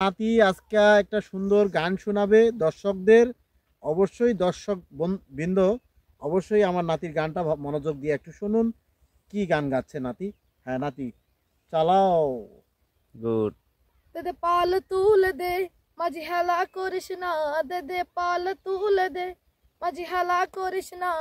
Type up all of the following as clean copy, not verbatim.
নাতি আজকে একটা সুন্দর গান শোনাবে দর্শকদের। অবশ্যই দর্শক বৃন্দ অবশ্যই আমার নাতির গানটা মনোযোগ দিয়ে একটু শুনুন। কি গান গাচ্ছে নাতি? হ্যাঁ নাতি, চালাও। গুড। দে দে পাল তুলে দে, মাঝি হেলা করিস না। দে দে পাল তুলে দে, মাঝি হেলা করিস না।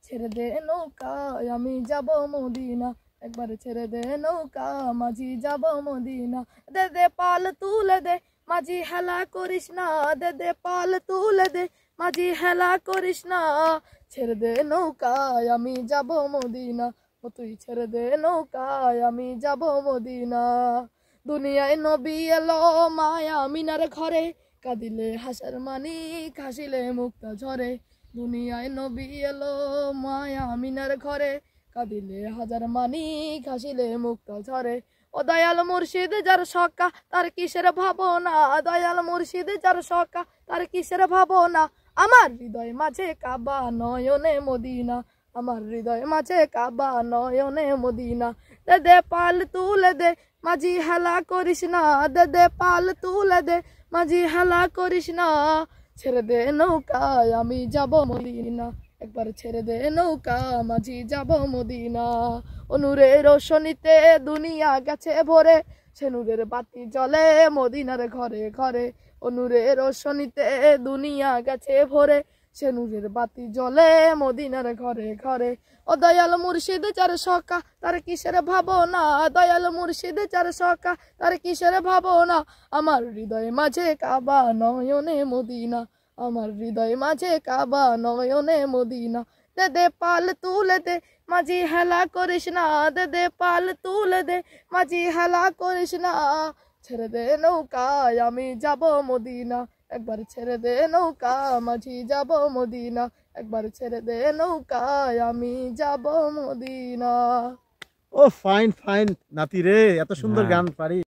ছেড়ে দে নৌকা, আমি যাব মদিনা। একবার ছেড়ে দে নৌকা, মাঝি যাব মদিনা। দে দে পাল তুলে দে, মাঝি হেলা করিস না। দে দে পাল তুলে দে, মাঝি হেলা করিস না। ছেড়ে দে নৌকা, আমি যাব মদিনা। ও তুই ছেড়ে দে নৌকা, আমি যাব মদিনা। দুনিয়ায় নবী এলো মায়া মিনার ঘরে, কাঁদিলে হাসার মানিক, হাসিলে মুক্তা ঝরে। দুনিয়ায় নবী এলো মায়া মিনার ঘরে, কাঁদিলে হাজার মানিক, হাসিলে মুক্তা ঝরে। ও দয়াল মুর্শিদ যার সকা, তার কিসের ভাবনা। দয়াল মুর্শিদ যার সকা, তার কিসের ভাবনা। আমার হৃদয় মাঝে কাবা, নয়নে মদিনা। আমার হৃদয় মাঝে কাবা, নয়নে মদিনা। দে দে পাল তুলে দে, মাঝি হেলা করিস না। দে দে পাল তুলে দে, মাঝি হেলা করিস না। ছেড়ে দে নৌকা, আমি যাব মদিনা। একবার ছেড়ে দে নৌকা, মাঝি যাব মদিনা। ও নূরের রোশনীতে দুনিয়া গেছে ভরে, সে নূরের বাতি জ্বলে মদিনার ঘরে ঘরে। ও নূরের রোশনীতে দুনিয়া গেছে ভরে, সে নূরের বাতি জ্বলে মদিনার ঘরে ঘরে। ও দয়াল মুর্শিদ যার সকা, তার কিসের ভাবনা। দয়াল মুর্শিদ যার সকা, তার কিসের ভাবনা। আমার হৃদয় মাঝে কাবা, নয়নে মদিনা। আমার হৃদয় মাঝে কাবা, নয়নে মদিনা। দে দে পাল তুলে দে, মাঝি হেলা করিস না। দে দে পাল তুলে দে, মাঝি হেলা করিস না। ছেড়ে দে নৌকা, আমি যাব মদিনা। একবার ছেড়ে দে নৌকা, মাঝি যাব মদিনা। একবার ছেড়ে দে নৌকা, আমি যাব মদিনা। ও ফাইন ফাইন নাতি রে, এত সুন্দর হ্যাঁ। গান পারি।